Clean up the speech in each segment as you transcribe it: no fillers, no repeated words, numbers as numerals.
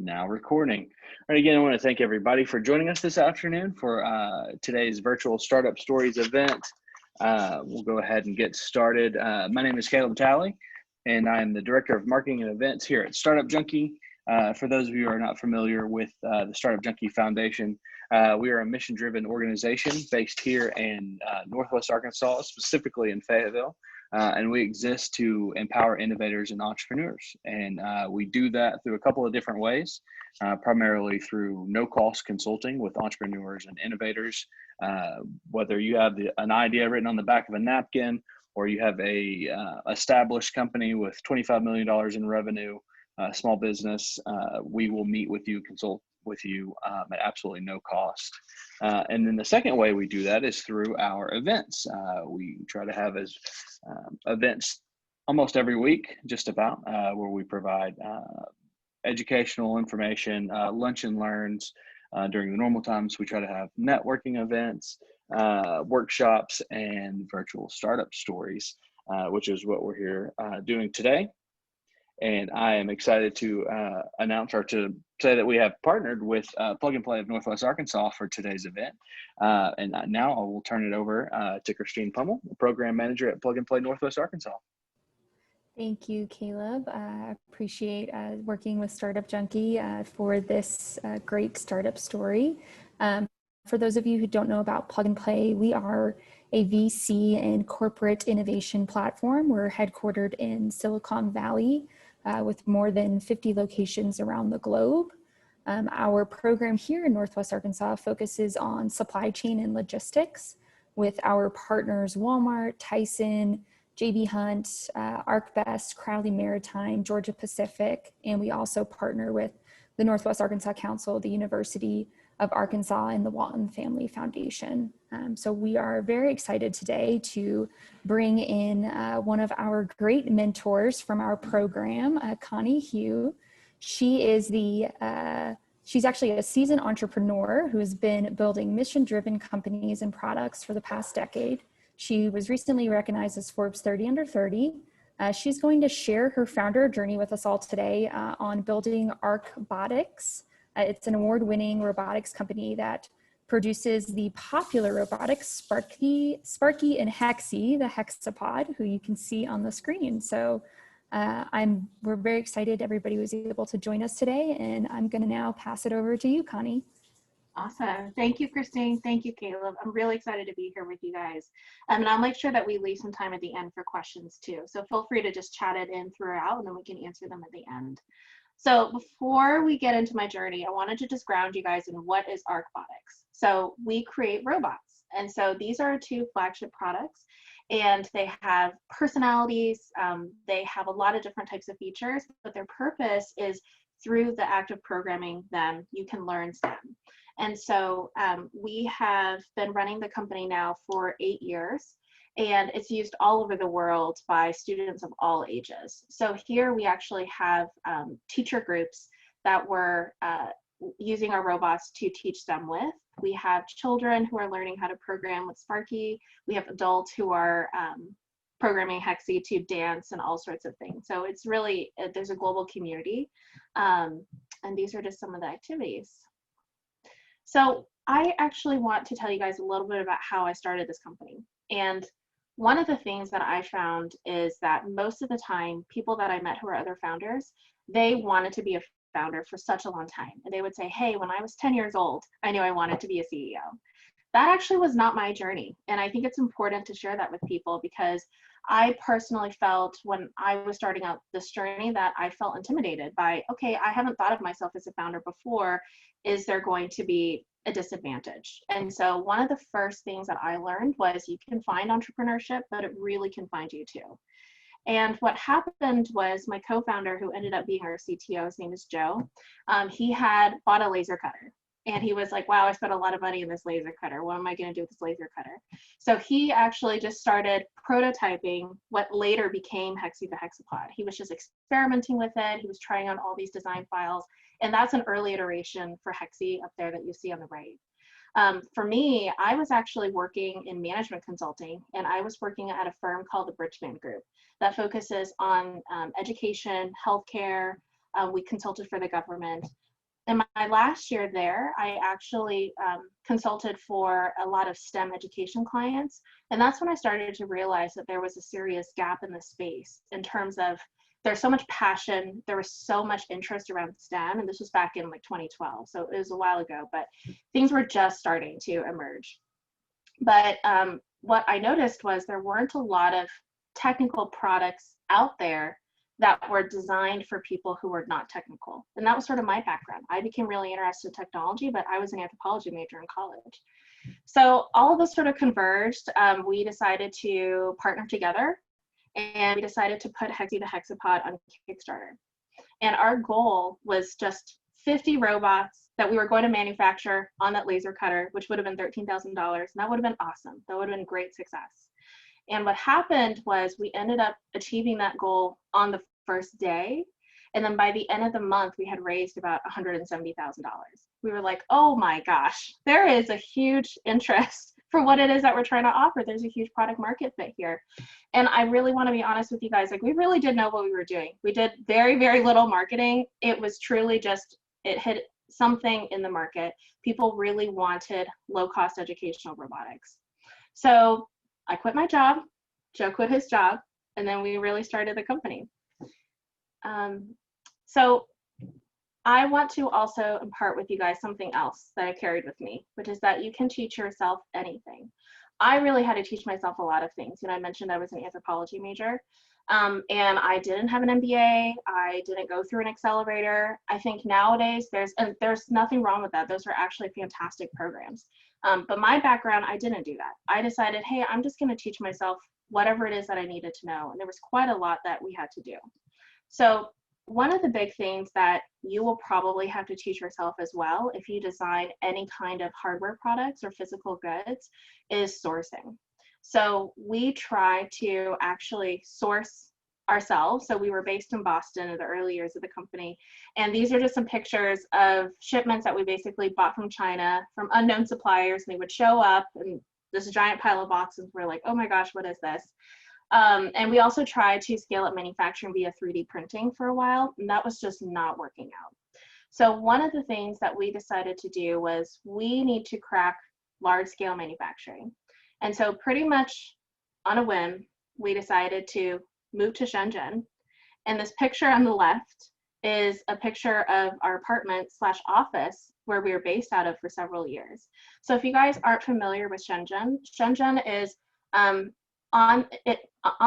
Now recording. All right, again, I want to thank everybody for joining us this afternoon for today's virtual Startup Stories event. We'll go ahead and get started. My name is Caleb Talley, and I'm the Director of Marketing and Events here at Startup Junkie. For those of you who are not familiar with the Startup Junkie Foundation, we are a mission-driven organization based here in Northwest Arkansas, specifically in Fayetteville. And we exist to empower innovators and entrepreneurs. And we do that through a couple of different ways, primarily through no-cost consulting with entrepreneurs and innovators. Whether you have an idea written on the back of a napkin, or you have a established company with $25 million in revenue, small business, we will meet with you, consult with you at absolutely no cost. And then the second way we do that is through our events. We try to have events almost every week, just about, where we provide educational information, lunch and learns. During the normal times, we try to have networking events, workshops, and virtual startup stories, which is what we're here doing today. And I am excited to announce, or to say that we have partnered with Plug and Play of Northwest Arkansas for today's event. And now I will turn it over to Christine Pummel, the Program Manager at Plug and Play Northwest Arkansas. Thank you, Caleb. I appreciate working with Startup Junkie for this great startup story. For those of you who don't know about Plug and Play, we are a VC and corporate innovation platform. We're headquartered in Silicon Valley with more than 50 locations around the globe. Our program here in Northwest Arkansas focuses on supply chain and logistics with our partners Walmart, Tyson, JB Hunt, ArcBest, Crowley Maritime, Georgia Pacific, and we also partner with the Northwest Arkansas Council, the University of Arkansas, and the Walton Family Foundation. So we are very excited today to bring in one of our great mentors from our program, Connie Hu. She is she's actually a seasoned entrepreneur who has been building mission-driven companies and products for the past decade. She was recently recognized as Forbes 30 Under 30. She's going to share her founder journey with us all today on building Arcbotics. It's an award-winning robotics company that produces the popular robotics Sparky and Hexy, the Hexapod, who you can see on the screen. So we're very excited everybody was able to join us today, and I'm going to now pass it over to you, Connie. Awesome. Thank you, Christine. Thank you, Caleb. I'm really excited to be here with you guys. And I'll make sure that we leave some time at the end for questions too. So feel free to just chat it in throughout, and then we can answer them at the end. So before we get into my journey, I wanted to just ground you guys in what is Arcbotics. So we create robots. And so these are our two flagship products, and they have personalities. They have a lot of different types of features, but their purpose is through the act of programming them, you can learn STEM. And so we have been running the company now for 8 years, and it's used all over the world by students of all ages. So here we actually have teacher groups that we're using our robots to teach them with. We have children who are learning how to program with Sparky. We have adults who are programming Hexy to dance and all sorts of things. So it's really, there's a global community. And these are just some of the activities. So I actually want to tell you guys a little bit about how I started this company. And one of the things that I found is that most of the time, people that I met who are other founders, they wanted to be a founder for such a long time. And they would say, hey, when I was 10 years old, I knew I wanted to be a CEO. That actually was not my journey. And I think it's important to share that with people, because I personally felt when I was starting out this journey that I felt intimidated by, okay, I haven't thought of myself as a founder before. Is there going to be a disadvantage? And so one of the first things that I learned was you can find entrepreneurship, but it really can find you too. And what happened was my co-founder, who ended up being our CTO, his name is Joe, he had bought a laser cutter. And he was like, wow, I spent a lot of money in this laser cutter. What am I going to do with this laser cutter? So he actually just started prototyping what later became Hexy the Hexapod. He was just experimenting with it. He was trying out all these design files. And that's an early iteration for Hexy up there that you see on the right. For me, I was actually working in management consulting, and I was working at a firm called the Bridgman Group that focuses on education, healthcare. We consulted for the government. in my last year there, I actually consulted for a lot of STEM education clients. And that's when I started to realize that there was a serious gap in the space in terms of there's so much passion, there was so much interest around STEM, and this was back in like 2012, so it was a while ago, but things were just starting to emerge. But what I noticed was there weren't a lot of technical products out there that were designed for people who were not technical. And that was sort of my background. I became really interested in technology, but I was an anthropology major in college. So all of this sort of converged. We decided to partner together, and we decided to put Hexy the Hexapod on Kickstarter. And our goal was just 50 robots that we were going to manufacture on that laser cutter, which would have been $13,000. And that would have been awesome. That would have been great success. And what happened was we ended up achieving that goal on the first day. And then by the end of the month, we had raised about $170,000. We were like, oh my gosh, there is a huge interest for what it is that we're trying to offer. There's a huge product market fit here. And I really want to be honest with you guys, like we really did know what we were doing. We did very, very little marketing. It was truly just, it hit something in the market. People really wanted low-cost educational robotics. So I quit my job, Joe quit his job, and then we really started the company. So I want to also impart with you guys something else that I carried with me, which is that you can teach yourself anything. I really had to teach myself a lot of things. You know, I mentioned I was an anthropology major, and I didn't have an MBA. I didn't go through an accelerator. I think nowadays there's nothing wrong with that. Those are actually fantastic programs. But my background, I didn't do that. I decided, hey, I'm just going to teach myself whatever it is that I needed to know. And there was quite a lot that we had to do. So one of the big things that you will probably have to teach yourself as well if you design any kind of hardware products or physical goods is sourcing. So we try to actually source ourselves. So we were based in Boston in the early years of the company. And these are just some pictures of shipments that we basically bought from China from unknown suppliers. And they would show up and this giant pile of boxes. We're like, oh my gosh, what is this? And we also tried to scale up manufacturing via 3D printing for a while, and that was just not working out. So one of the things that we decided to do was we need to crack large scale manufacturing. And so pretty much on a whim, we decided to move to Shenzhen. And this picture on the left is a picture of our apartment / office where we were based out of for several years. So if you guys aren't familiar with Shenzhen, Shenzhen is on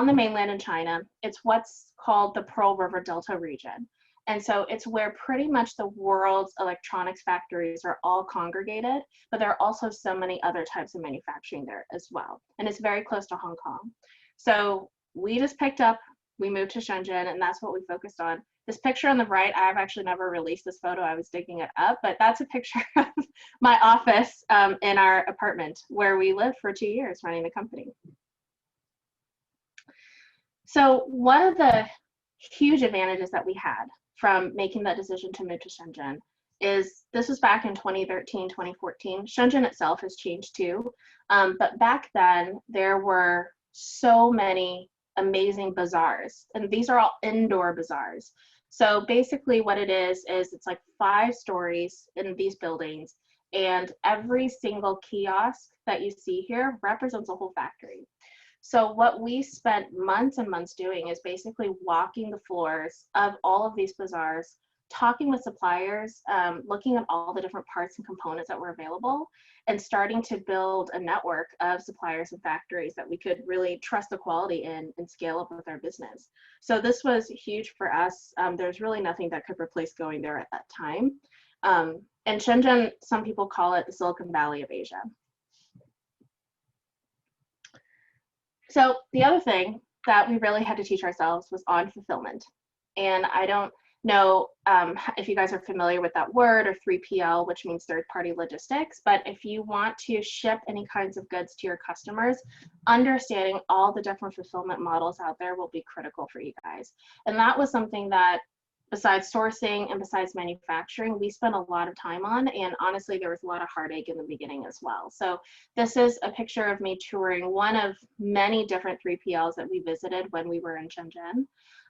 the mainland in China. It's what's called the Pearl River Delta region. And so it's where pretty much the world's electronics factories are all congregated, but there are also so many other types of manufacturing there as well. And it's very close to Hong Kong. So we just picked up, we moved to Shenzhen, and that's what we focused on. This picture on the right, I've actually never released this photo. I was digging it up, but that's a picture of my office in our apartment where we lived for 2 years running the company. So one of the huge advantages that we had from making that decision to move to Shenzhen is, this was back in 2013, 2014. Shenzhen itself has changed too. But back then there were so many amazing bazaars, and these are all indoor bazaars. So basically what it is it's like 5 stories in these buildings, and every single kiosk that you see here represents a whole factory. So what we spent months and months doing is basically walking the floors of all of these bazaars, talking with suppliers, looking at all the different parts and components that were available, and starting to build a network of suppliers and factories that we could really trust the quality in and scale up with our business. So this was huge for us. There's really nothing that could replace going there at that time. And Shenzhen, some people call it the Silicon Valley of Asia. So the other thing that we really had to teach ourselves was on fulfillment. And I don't know if you guys are familiar with that word, or 3PL, which means third-party logistics. But if you want to ship any kinds of goods to your customers, understanding all the different fulfillment models out there will be critical for you guys. And that was something that, besides sourcing and besides manufacturing, we spent a lot of time on, and honestly, there was a lot of heartache in the beginning as well. So this is a picture of me touring one of many different 3PLs that we visited when we were in Shenzhen.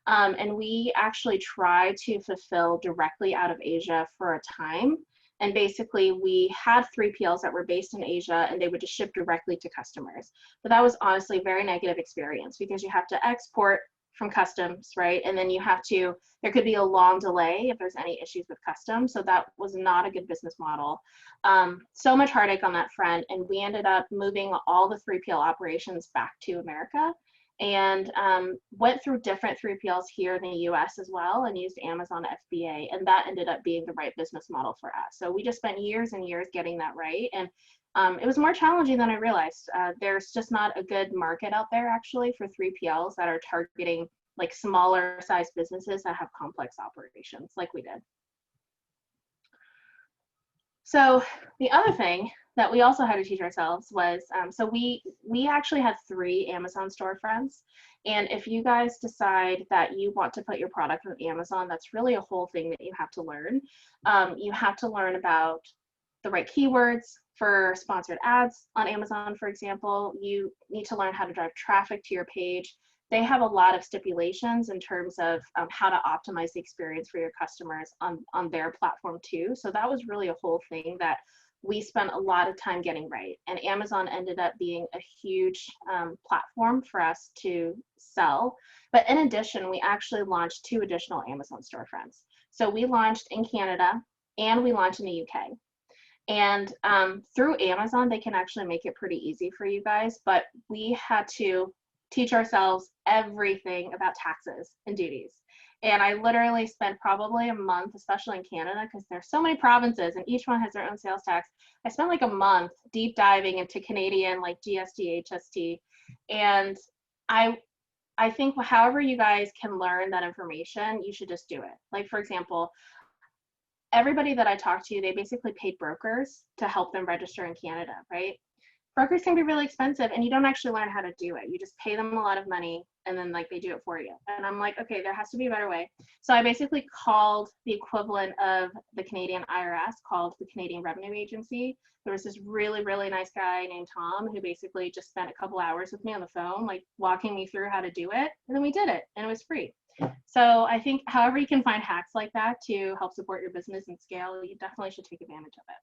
And we actually tried to fulfill directly out of Asia for a time. And basically we had 3PLs that were based in Asia and they would just ship directly to customers. But that was honestly a very negative experience because you have to export from customs, right? And then you have to, there could be a long delay if there's any issues with customs. So that was not a good business model. So much heartache on that front. And we ended up moving all the 3PL operations back to America and went through different 3PLs here in the US as well and used Amazon FBA. And that ended up being the right business model for us. So we just spent years and years getting that right. And it was more challenging than I realized. There's just not a good market out there actually for 3PLs that are targeting like smaller size businesses that have complex operations like we did. So the other thing that we also had to teach ourselves was, so we actually had 3 Amazon storefronts. And if you guys decide that you want to put your product on Amazon, that's really a whole thing that you have to learn. You have to learn about the right keywords for sponsored ads on Amazon, for example. You need to learn how to drive traffic to your page. They have a lot of stipulations in terms of how to optimize the experience for your customers on their platform too. So that was really a whole thing that we spent a lot of time getting right. And Amazon ended up being a huge platform for us to sell. But in addition, we actually launched 2 additional Amazon storefronts. So we launched in Canada and we launched in the UK. And through Amazon, they can actually make it pretty easy for you guys, but we had to teach ourselves everything about taxes and duties. And I literally spent probably a month, especially in Canada, because there's so many provinces and each one has their own sales tax. I spent like a month deep diving into Canadian, like GST, HST. And I think however you guys can learn that information, you should just do it. Like, for example, everybody that I talked to, they basically paid brokers to help them register in Canada, right? Brokers can be really expensive and you don't actually learn how to do it. You just pay them a lot of money and then like they do it for you. And I'm like, okay, there has to be a better way. So I basically called the equivalent of the Canadian IRS, called the Canadian Revenue Agency. There was this really, really nice guy named Tom who basically just spent a couple hours with me on the phone, like walking me through how to do it. And then we did it and it was free. So I think however you can find hacks like that to help support your business and scale, you definitely should take advantage of it.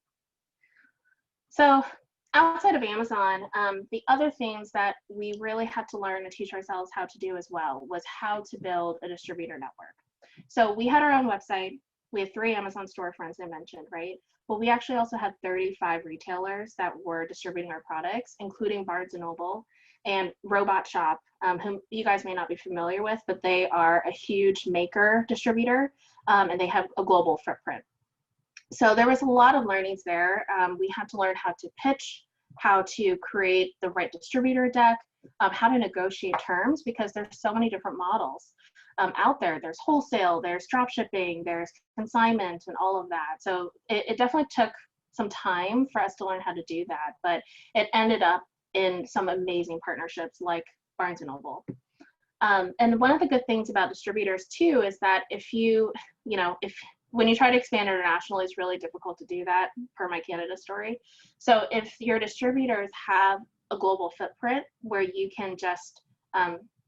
So outside of Amazon, the other things that we really had to learn and teach ourselves how to do as well was how to build a distributor network. So we had our own website. We had 3 Amazon storefronts I mentioned, right? But we actually also had 35 retailers that were distributing our products, including Barnes & Noble and Robot Shop, whom you guys may not be familiar with, but they are a huge maker distributor and they have a global footprint. So there was a lot of learnings there. We had to learn how to pitch, how to create the right distributor deck, how to negotiate terms, because there's so many different models out there. There's wholesale, there's drop shipping, there's consignment and all of that. So it definitely took some time for us to learn how to do that, but it ended up in some amazing partnerships like Barnes & Noble. And one of the good things about distributors too is that when you try to expand internationally, it's really difficult to do that, per my Canada story. So if your distributors have a global footprint where you can just,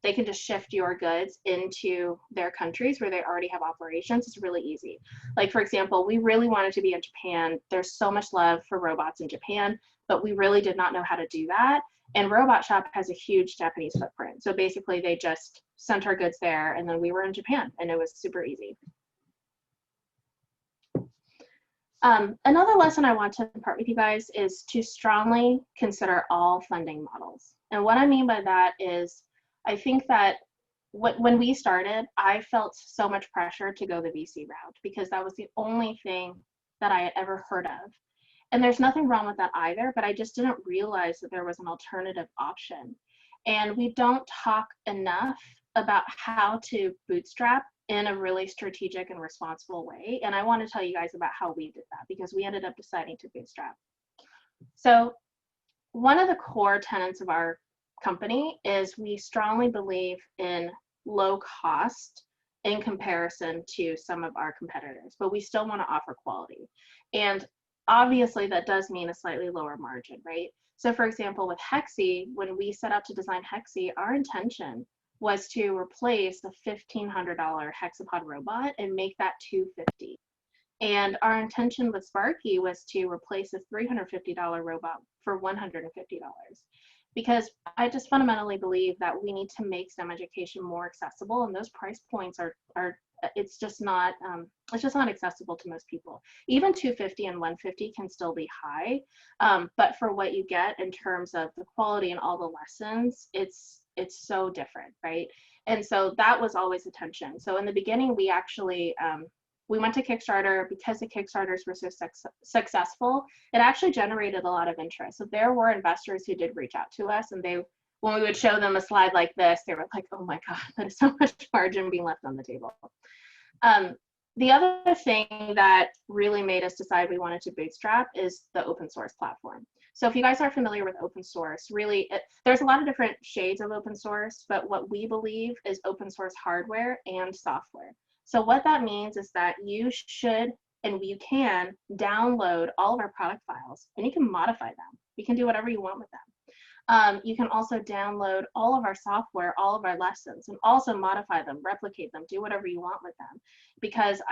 they can just shift your goods into their countries where they already have operations, it's really easy. Like, for example, we really wanted to be in Japan. There's so much love for robots in Japan, but we really did not know how to do that. And Robot Shop has a huge Japanese footprint. So basically they just sent our goods there and then we were in Japan and it was super easy. Another lesson I want to impart with you guys is to strongly consider all funding models. And what I mean by that is, I think that when we started, I felt so much pressure to go the VC route because that was the only thing that I had ever heard of. And there's nothing wrong with that either, but I just didn't realize that there was an alternative option. And we don't talk enough about how to bootstrap in a really strategic and responsible way. And I want to tell you guys about how we did that because we ended up deciding to bootstrap. So one of the core tenets of our company is we strongly believe in low cost in comparison to some of our competitors, but we still want to offer quality. And obviously that does mean a slightly lower margin, right? So for example, with Hexy, when we set out to design Hexy, our intention was to replace a $1,500 Hexapod robot and make that $250. And our intention with Sparky was to replace a $350 robot for $150. Because I just fundamentally believe that we need to make STEM education more accessible, and those price points are it's just not accessible to most people. Even $250 and $150 can still be high, but for what you get in terms of the quality and all the lessons, it's so different, right? And so that was always the tension. So in the beginning, we actually we went to Kickstarter. Because the Kickstarters were so successful, it actually generated a lot of interest. So there were investors who did reach out to us, and when we would show them a slide like this, they were like, oh my God, that is so much margin being left on the table. The other thing that really made us decide we wanted to bootstrap is the open source platform. So if you guys are familiar with open source, really, there's a lot of different shades of open source, but what we believe is open source hardware and software. So what that means is that you should, and you can, download all of our product files, and you can modify them. You can do whatever you want with them. You can also download all of our software, all of our lessons, and also modify them, replicate them, do whatever you want with them. Because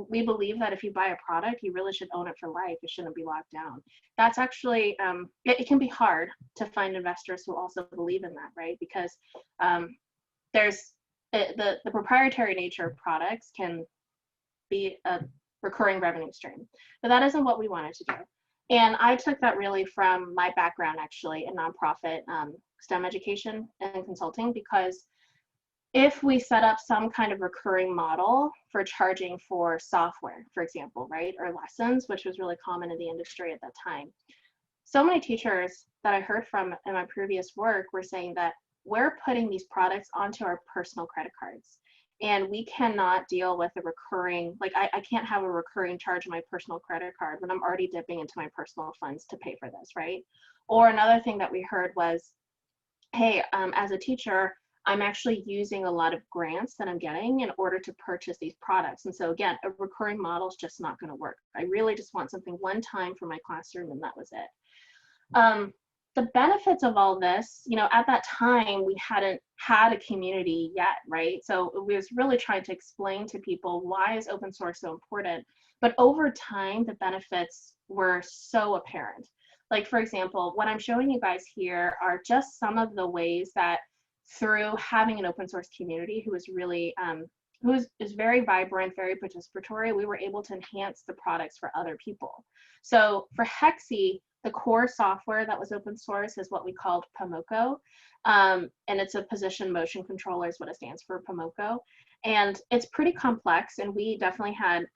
we believe that if you buy a product, you really should own it for life. It shouldn't be locked down. That's actually, it can be hard to find investors who also believe in that, right? Because there's the proprietary nature of products can be a recurring revenue stream, but that isn't what we wanted to do. And I took that really from my background, actually, in nonprofit STEM education and consulting, because if we set up some kind of recurring model for charging for software, for example, right, or lessons, which was really common in the industry at that time, so many teachers that I heard from in my previous work were saying that we're putting these products onto our personal credit cards, and we cannot deal with a recurring, like I can't have a recurring charge on my personal credit card when I'm already dipping into my personal funds to pay for this, right? Or another thing that we heard was, hey, as a teacher, I'm actually using a lot of grants that I'm getting in order to purchase these products. And so again, a recurring model is just not going to work. I really just want something one time for my classroom, and that was it. The benefits of all this, at that time, we hadn't had a community yet, right? So we was really trying to explain to people, why is open source so important? But over time, the benefits were so apparent. Like, for example, what I'm showing you guys here are just some of the ways that through having an open source community who is really, who is very vibrant, very participatory, we were able to enhance the products for other people. So for Hexy, the core software that was open source is what we called Pomoko. And it's a position motion controller is what it stands for, Pomoko. And it's pretty complex, and we definitely had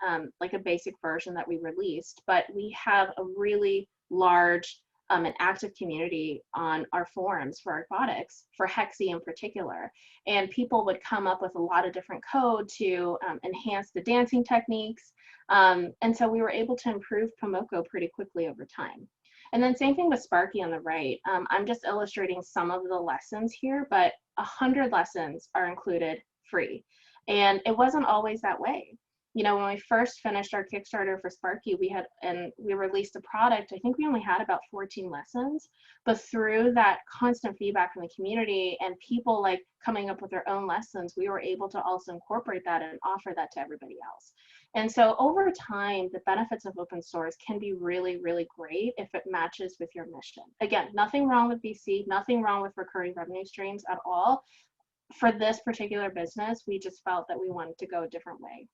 like a basic version that we released, but we have a really large and active community on our forums for Arcbotics, for Hexy in particular. And people would come up with a lot of different code to enhance the dancing techniques. And so we were able to improve Pomoko pretty quickly over time. And then same thing with Sparky on the right. I'm just illustrating some of the lessons here, but 100 lessons are included free. And it wasn't always that way. When we first finished our Kickstarter for Sparky, we released a product, I think we only had about 14 lessons, but through that constant feedback from the community and people like coming up with their own lessons, we were able to also incorporate that and offer that to everybody else. And so over time, the benefits of open source can be really, really great if it matches with your mission. Again, nothing wrong with VC, nothing wrong with recurring revenue streams at all. For this particular business, we just felt that we wanted to go a different way.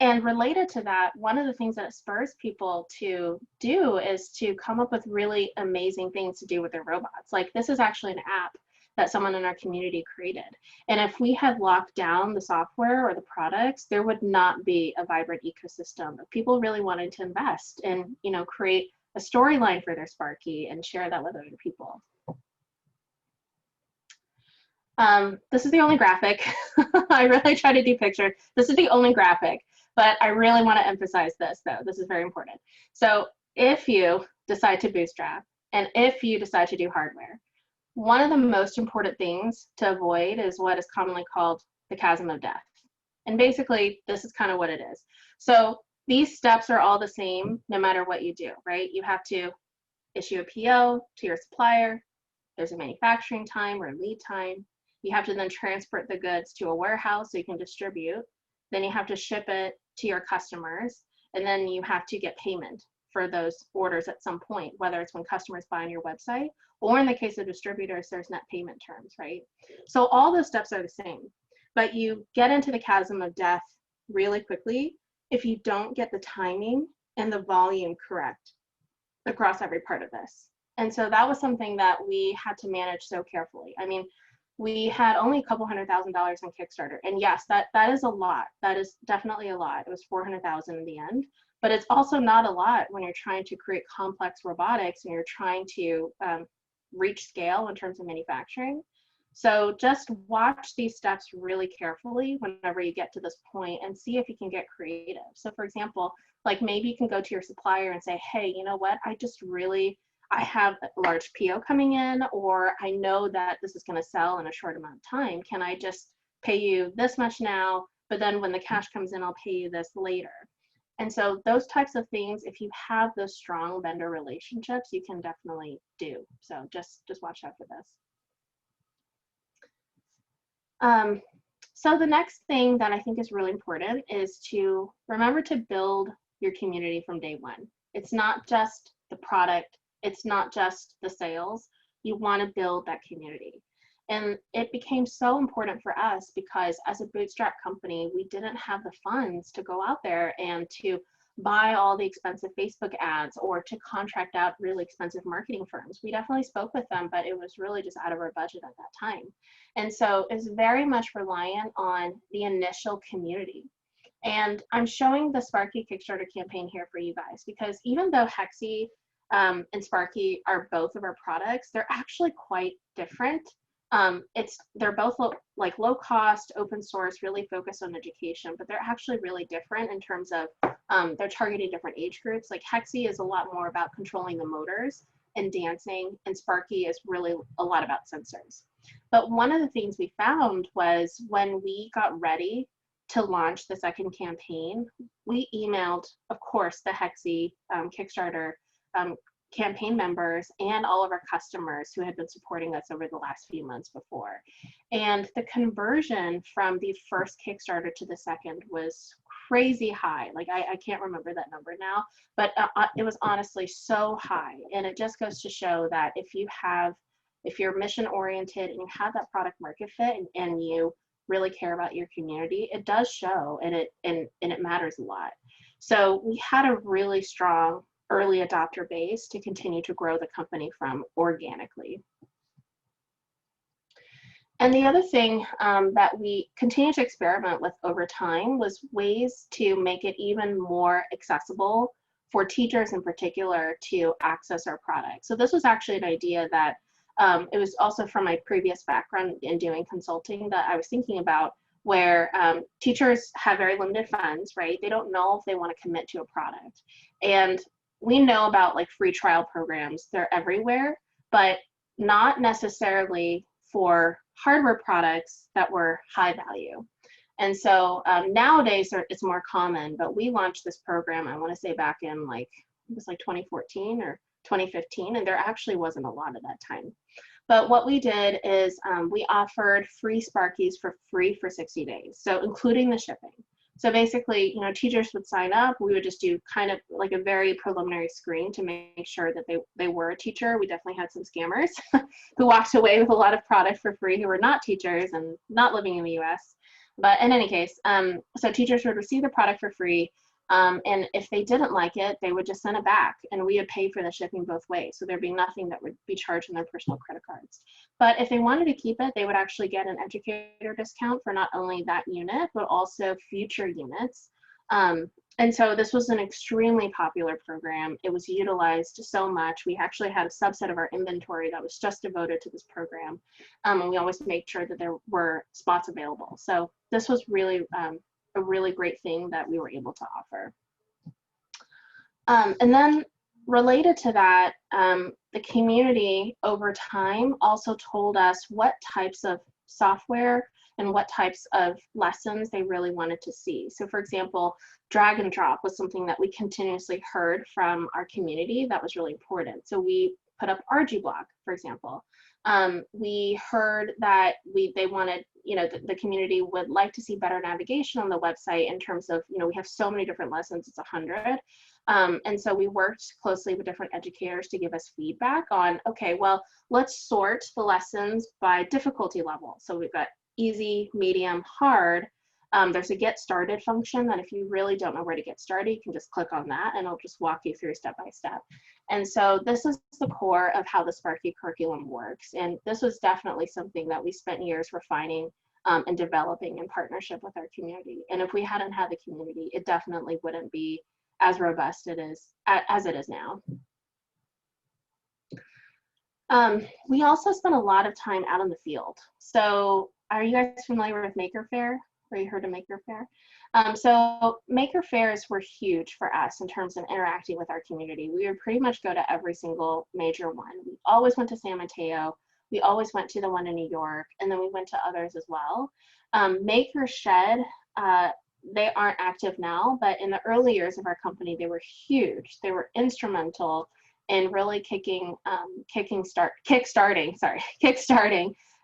And related to that, one of the things that spurs people to do is to come up with really amazing things to do with their robots. Like, this is actually an app that someone in our community created. And if we had locked down the software or the products, there would not be a vibrant ecosystem of people really wanting to invest and, create a storyline for their Sparky and share that with other people. This is the only graphic. I really try to do pictures. This is the only graphic, but I really want to emphasize this, though. This is very important. So if you decide to bootstrap and if you decide to do hardware, one of the most important things to avoid is what is commonly called the Chasm of Death. And basically, this is kind of what it is. So these steps are all the same no matter what you do, right? You have to issue a PO to your supplier. there's a manufacturing time or lead time. You have to then transport the goods to a warehouse so you can distribute. Then you have to ship it to your customers, and then you have to get payment for those orders at some point, whether it's when customers buy on your website, or in the case of distributors, there's net payment terms, right? So all those steps are the same, but you get into the chasm of death really quickly if you don't get the timing and the volume correct across every part of this. And so that was something that we had to manage so carefully. I mean, we had only a couple $100,000 on Kickstarter. And yes, that is a lot. That is definitely a lot. It was 400,000 in the end, but it's also not a lot when you're trying to create complex robotics and you're trying to reach scale in terms of manufacturing. So just watch these steps really carefully whenever you get to this point and see if you can get creative. So for example, like maybe you can go to your supplier and say, hey, you know what, I have a large PO coming in, or I know that this is going to sell in a short amount of time. Can I just pay you this much now, but then when the cash comes in, I'll pay you this later? And so those types of things, if you have those strong vendor relationships, you can definitely do. So just watch out for this. So the next thing that I think is really important is to remember to build your community from day one. It's not just the product. It's not just the sales. You want to build that community. And it became so important for us because as a bootstrap company, we didn't have the funds to go out there and to buy all the expensive Facebook ads or to contract out really expensive marketing firms. We definitely spoke with them, but it was really just out of our budget at that time. And so it's very much reliant on the initial community. And I'm showing the Sparky Kickstarter campaign here for you guys, because even though Hexy and Sparky are both of our products, they're actually quite different. They're both low cost, open source, really focused on education, but they're actually really different in terms of they're targeting different age groups. Like Hexy is a lot more about controlling the motors and dancing, and Sparky is really a lot about sensors. But one of the things we found was when we got ready to launch the second campaign, we emailed, of course, the Hexy Kickstarter campaign members and all of our customers who had been supporting us over the last few months before. And the conversion from the first Kickstarter to the second was crazy high. Like I can't remember that number now, but it was honestly so high. And it just goes to show that if you're mission oriented and you have that product market fit and you really care about your community, it does show, and it matters a lot. So we had a really strong early adopter base to continue to grow the company from organically. And the other thing that we continued to experiment with over time was ways to make it even more accessible for teachers in particular to access our product. So this was actually an idea that it was also from my previous background in doing consulting that I was thinking about, where teachers have very limited funds, right? They don't know if they want to commit to a product. And we know about like free trial programs, they're everywhere, but not necessarily for hardware products that were high value. And so nowadays it's more common, but we launched this program, I want to say back in it was like 2014 or 2015, and there actually wasn't a lot at that time. But what we did is we offered free Sparkies for free for 60 days, so including the shipping. So basically, teachers would sign up. We would just do kind of like a very preliminary screen to make sure that they were a teacher. We definitely had some scammers who walked away with a lot of product for free who were not teachers and not living in the US. But in any case, so teachers would receive the product for free. And if they didn't like it, they would just send it back, and we would pay for the shipping both ways. So there'd be nothing that would be charged in their personal credit cards. But if they wanted to keep it, they would actually get an educator discount for not only that unit, but also future units. And so this was an extremely popular program. It was utilized so much. We actually had a subset of our inventory that was just devoted to this program. And we always made sure that there were spots available. So this was really a really great thing that we were able to offer. And then related to that, the community over time also told us what types of software and what types of lessons they really wanted to see. So for example, drag and drop was something that we continuously heard from our community that was really important. So we put up RG Block, for example. We heard that they wanted, the community would like to see better navigation on the website in terms of, we have so many different lessons, it's 100. And so we worked closely with different educators to give us feedback on, okay, well, let's sort the lessons by difficulty level. So we've got easy, medium, hard. There's a get started function that if you really don't know where to get started, you can just click on that and it'll just walk you through step by step. And so this is the core of how the Sparky curriculum works. And this was definitely something that we spent years refining and developing in partnership with our community. And if we hadn't had the community, it definitely wouldn't be as robust as it is now. We also spent a lot of time out in the field. So are you guys familiar with Maker Faire? Or you heard of Maker Faire? So Maker Fairs were huge for us in terms of interacting with our community. We would pretty much go to every single major one. We always went to San Mateo. We always went to the one in New York, and then we went to others as well. Maker Shed, they aren't active now, but in the early years of our company, they were huge. They were instrumental in really kickstarting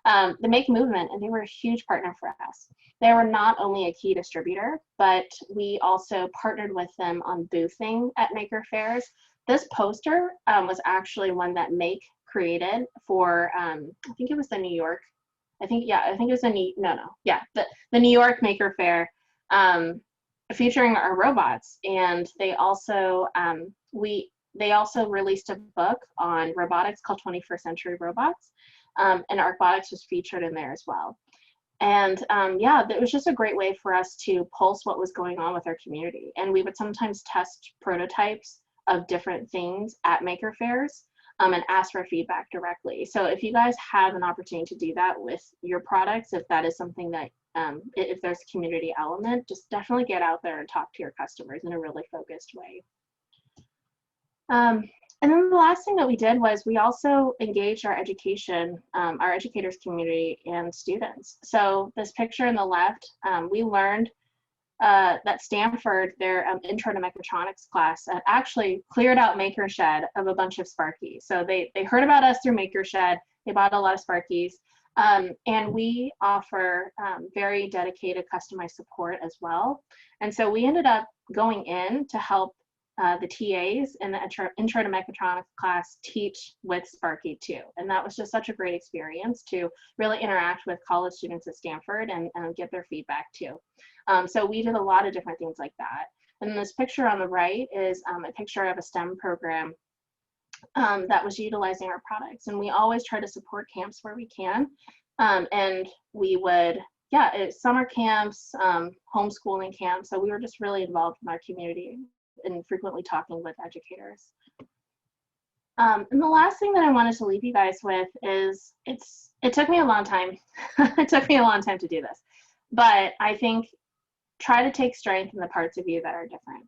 the Make movement, and they were a huge partner for us. They were not only a key distributor, but we also partnered with them on boothing at Maker Fairs. This poster was actually one that Make created for, I think it was the New York, I think it was the New York Maker Faire, featuring our robots. And they also, they also released a book on robotics called 21st Century Robots. And Arcbotics was featured in there as well. And it was just a great way for us to pulse what was going on with our community. And we would sometimes test prototypes of different things at Maker Fairs and ask for feedback directly. So if you guys have an opportunity to do that with your products, if that is something that, if there's a community element, just definitely get out there and talk to your customers in a really focused way. And then the last thing that we did was we also engaged our our educators community and students. So this picture on the left, we learned that Stanford, their intro to mechatronics class, actually cleared out Maker Shed of a bunch of Sparkies. So they heard about us through Maker Shed. They bought a lot of Sparkies. And we offer very dedicated customized support as well. And so we ended up going in to help the TAs in the intro to mechatronics class teach with Sparky too. And that was just such a great experience to really interact with college students at Stanford and get their feedback too. So we did a lot of different things like that. And this picture on the right is a picture of a STEM program that was utilizing our products. And we always try to support camps where we can. And we would, summer camps, homeschooling camps. So we were just really involved in our community and frequently talking with educators. And the last thing that I wanted to leave you guys with is it took me a long time. It took me a long time to do this, but I think try to take strength in the parts of you that are different.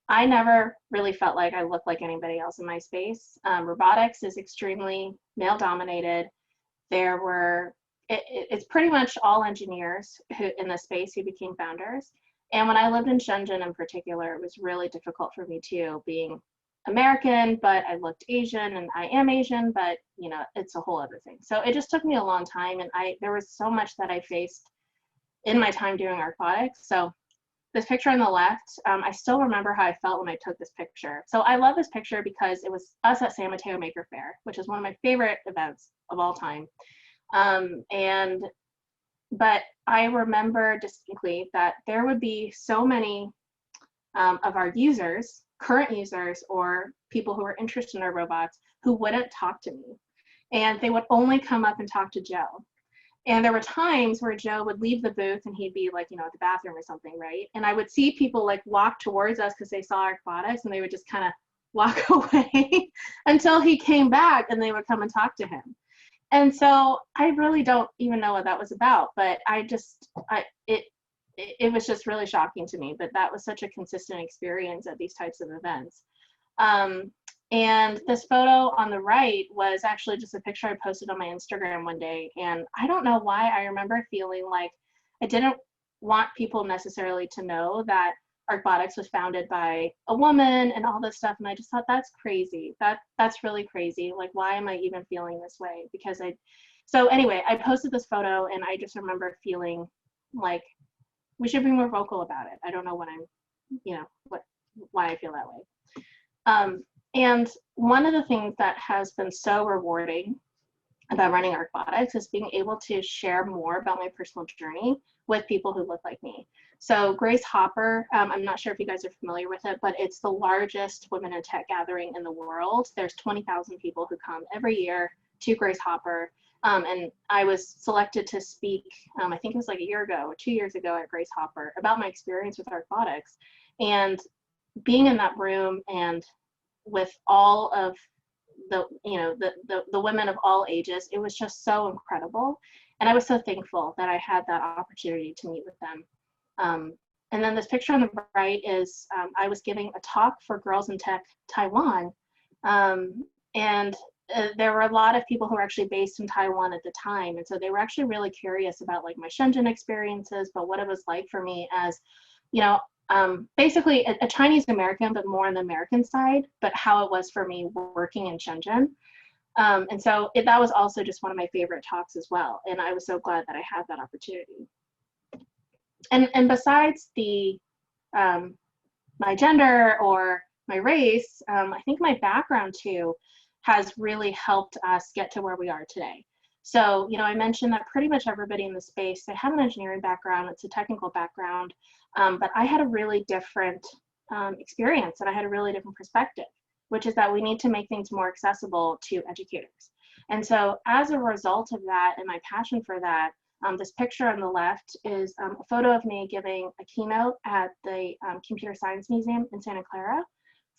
I never really felt like I looked like anybody else in my space. Robotics is extremely male dominated. It's pretty much all engineers in the space who became founders. And when I lived in Shenzhen in particular, it was really difficult for me too, being American, but I looked Asian, and I am Asian, but it's a whole other thing. So it just took me a long time, and there was so much that I faced in my time doing Arcbotics. So this picture on the left, I still remember how I felt when I took this picture. So I love this picture because it was us at San Mateo Maker Faire, which is one of my favorite events of all time. But I remember distinctly that there would be so many of our users, current users, or people who were interested in our robots who wouldn't talk to me. And they would only come up and talk to Joe. And there were times where Joe would leave the booth and he'd be like, at the bathroom or something, right? And I would see people like walk towards us because they saw our products, and they would just kind of walk away until he came back and they would come and talk to him. And so I really don't even know what that was about, but it was just really shocking to me. But that was such a consistent experience at these types of events. And this photo on the right was actually just a picture I posted on my Instagram one day. And I don't know why, I remember feeling like I didn't want people necessarily to know that Arcbotics was founded by a woman and all this stuff. And I just thought, that's crazy. That's really crazy. Like, why am I even feeling this way? Because so anyway, I posted this photo and I just remember feeling like we should be more vocal about it. I don't know what why I feel that way. And one of the things that has been so rewarding about running Arcbotics is being able to share more about my personal journey with people who look like me. So Grace Hopper, I'm not sure if you guys are familiar with it, but it's the largest women in tech gathering in the world. There's 20,000 people who come every year to Grace Hopper. And I was selected to speak, I think it was like a year ago or 2 years ago at Grace Hopper about my experience with Arcbotics. And being in that room and with all of the women of all ages, it was just so incredible. And I was so thankful that I had that opportunity to meet with them. And then this picture on the right is, I was giving a talk for Girls in Tech Taiwan. And there were a lot of people who were actually based in Taiwan at the time. And so they were actually really curious about like my Shenzhen experiences, but what it was like for me as, basically a Chinese American, but more on the American side, but how it was for me working in Shenzhen. And so that was also just one of my favorite talks as well. And I was so glad that I had that opportunity. And besides my gender or my race, I think my background too has really helped us get to where we are today. So, I mentioned that pretty much everybody in the space, they have an engineering background, it's a technical background, but I had a really different experience and I had a really different perspective, which is that we need to make things more accessible to educators. And so as a result of that and my passion for that, this picture on the left is a photo of me giving a keynote at the Computer Science Museum in Santa Clara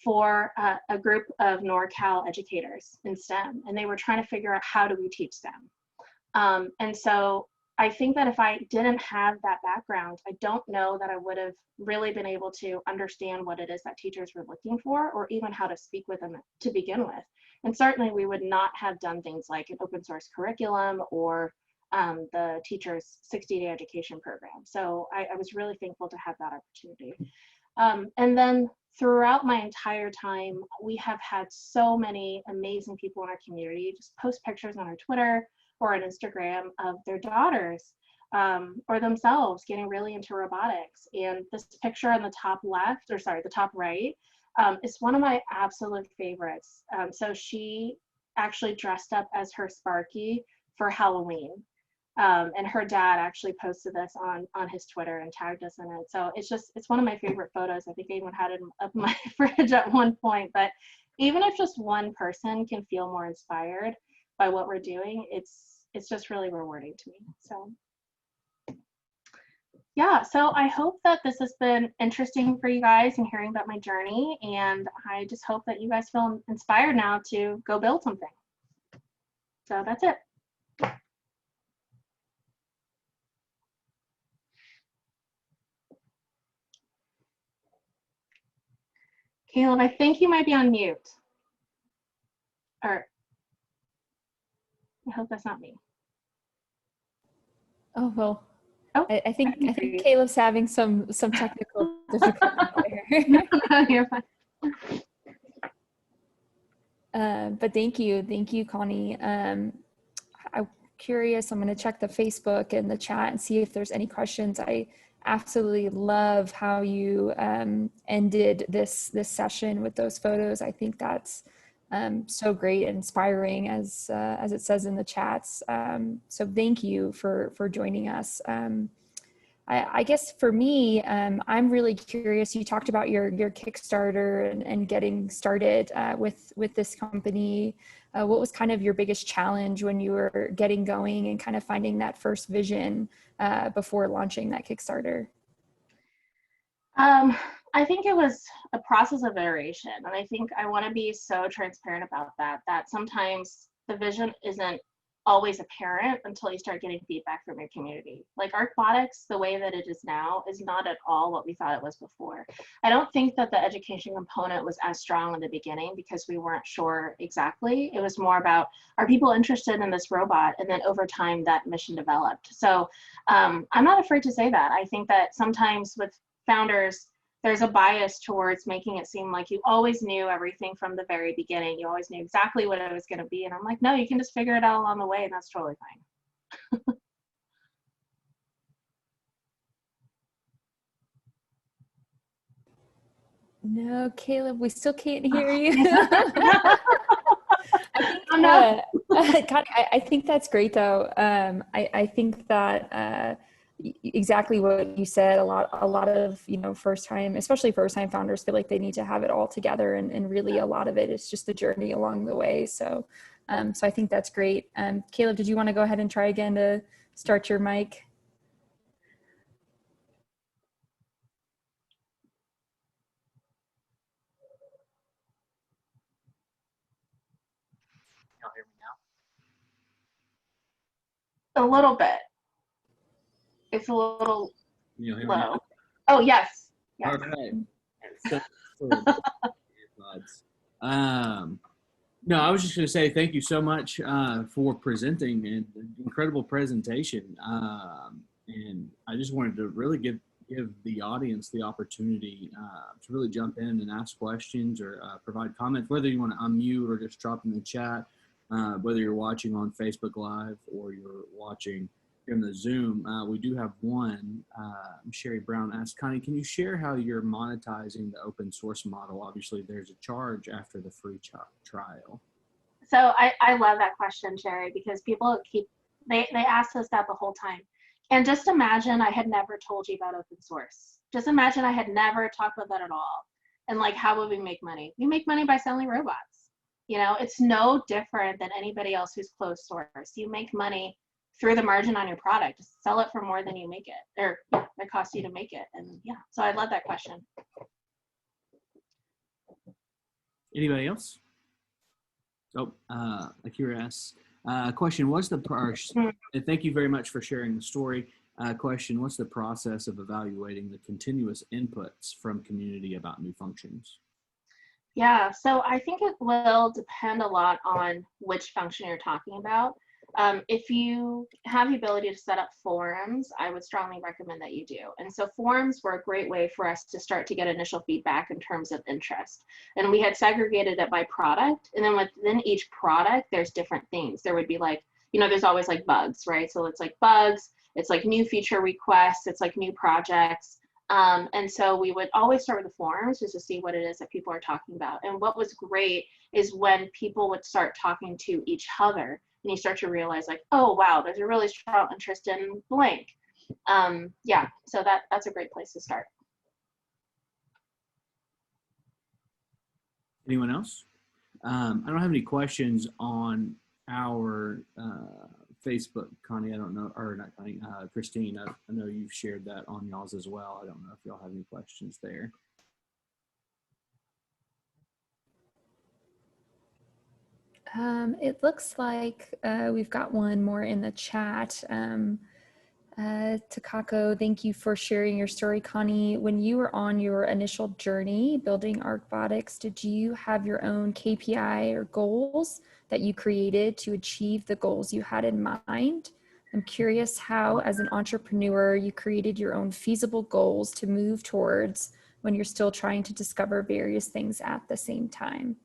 for a group of NorCal educators in STEM, and they were trying to figure out how do we teach STEM. And so I think that if I didn't have that background, I don't know that I would have really been able to understand what it is that teachers were looking for, or even how to speak with them to begin with. And certainly we would not have done things like an open source curriculum or the teacher's 60-day education program. So I was really thankful to have that opportunity. And then throughout my entire time, we have had so many amazing people in our community just post pictures on our Twitter or on Instagram of their daughters or themselves getting really into robotics. And this picture on the top left, or sorry, the top right, is one of my absolute favorites. So she actually dressed up as her Sparky for Halloween. And her dad actually posted this on his Twitter and tagged us in it. So it's one of my favorite photos. I think I even had it up in my fridge at one point. But even if just one person can feel more inspired by what we're doing, it's just really rewarding to me. So yeah, so I hope that this has been interesting for you guys and hearing about my journey. And I just hope that you guys feel inspired now to go build something. So that's it. Caleb, I think you might be on mute. Or I hope that's not me. Oh, well, Oh, I think Caleb's having some technical difficulties there. You're fine. But thank you, Connie. I'm curious, I'm going to check the Facebook and the chat and see if there's any questions. I absolutely love how you ended this session with those photos. I think that's so great and inspiring, as it says in the chats. So thank you for joining us. I guess for me, I'm really curious. You talked about your Kickstarter and getting started with this company. What was kind of your biggest challenge when you were getting going and kind of finding that first vision before launching that Kickstarter? I think it was a process of iteration. And I think I want to be so transparent about that sometimes the vision isn't always apparent until you start getting feedback from your community. Like Arcbotics, the way that it is now, is not at all what we thought it was before. I don't think that the education component was as strong in the beginning because we weren't sure exactly. It was more about, are people interested in this robot? And then over time, that mission developed. So I'm not afraid to say that. I think that sometimes with founders, there's a bias towards making it seem like you always knew everything from the very beginning. You always knew exactly what it was going to be. And I'm like, no, you can just figure it out along the way, and that's totally fine. No, Caleb, we still can't hear you. Connie, I think that's great though. I think that exactly what you said, a lot of, especially first time founders feel like they need to have it all together, and really a lot of it is just the journey along the way. So I think that's great. Caleb, did you want to go ahead and try again to start your mic? Y'all hear me A now? little bit. It's a little You hear me low. now? Oh, yes. All right. No, I was just going to say thank you so much for presenting an incredible presentation. And I just wanted to really give the audience the opportunity to really jump in and ask questions or provide comments, whether you want to unmute or just drop in the chat, whether you're watching on Facebook Live or you're watching in the Zoom. We do have one. Sherry Brown asked, Connie, can you share how you're monetizing the open source model? Obviously, there's a charge after the free trial. So I love that question, Sherry, because people they ask us that the whole time. And just imagine I had never told you about open source. Just imagine I had never talked about that at all. And like, how would we make money? We make money by selling robots. You know, it's no different than anybody else who's closed source. You make money through the margin on your product. Just sell it for more than you make it, or it costs you to make it. And yeah, so I love that question. Anybody else? Oh, Akira asks, question, what's the, and thank you very much for sharing the story. Question, what's the process of evaluating the continuous inputs from community about new functions? Yeah, so I think it will depend a lot on which function you're talking about. If you have the ability to set up forums, I would strongly recommend that you do. And so forums were a great way for us to start to get initial feedback in terms of interest. And we had segregated it by product. And then within each product, there's different things. There would be like, there's always like bugs, right? So it's like bugs, it's like new feature requests, it's like new projects. And so we would always start with the forums just to see what it is that people are talking about. And what was great is when people would start talking to each other, and you start to realize like, oh, wow, there's a really strong interest in blank. Yeah, so that's a great place to start. Anyone else? I don't have any questions on our Facebook, Connie. I don't know, or not Connie, Christine. I know you've shared that on y'all's as well. I don't know if y'all have any questions there. It looks like we've got one more in the chat. Takako, thank you for sharing your story, Connie. When you were on your initial journey building Arcbotics, did you have your own KPI or goals that you created to achieve the goals you had in mind? I'm curious how, as an entrepreneur, you created your own feasible goals to move towards when you're still trying to discover various things at the same time.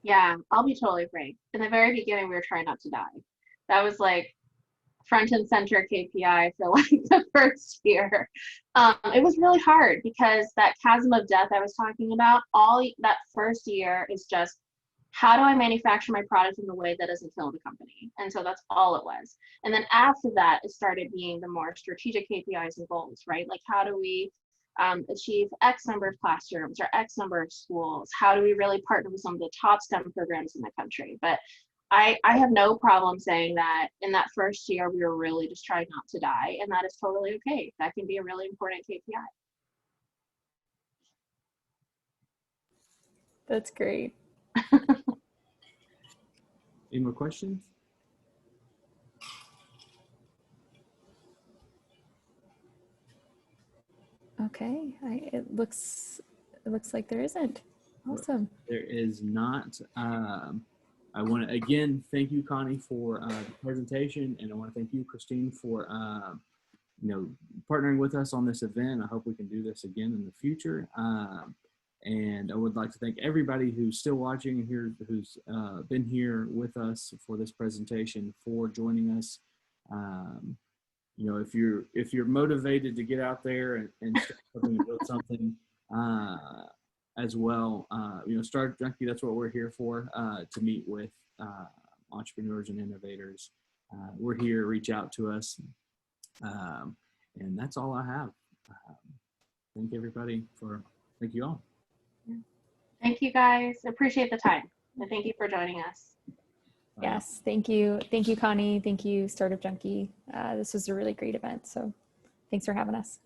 Yeah, I'll be totally frank. In the very beginning, we were trying not to die. That was like front and center KPI for like the first year. It was really hard because that chasm of death I was talking about, all that first year is just, how do I manufacture my product in a way that doesn't kill the company? And so that's all it was. And then after that, it started being the more strategic KPIs and goals, right? Like, how do we achieve X number of classrooms or X number of schools? How do we really partner with some of the top STEM programs in the country? But I have no problem saying that in that first year, we were really just trying not to die, and that is totally okay. That can be a really important KPI. That's great. Any more questions? Okay, it looks like there isn't. Awesome. There is not. I want to again thank you, Connie, for the presentation, and I want to thank you, Christine, for partnering with us on this event. I hope we can do this again in the future. And I would like to thank everybody who's still watching and here, who's been here with us for this presentation, for joining us. If you're motivated to get out there and start something and build something as well, Startup Junkie, that's what we're here for, to meet with entrepreneurs and innovators. We're here, reach out to us. And that's all I have. Thank you all. Thank you guys. Appreciate the time. And thank you for joining us. Yes, thank you. Thank you, Connie. Thank you, Startup Junkie. This was a really great event. So thanks for having us.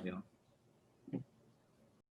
Yeah.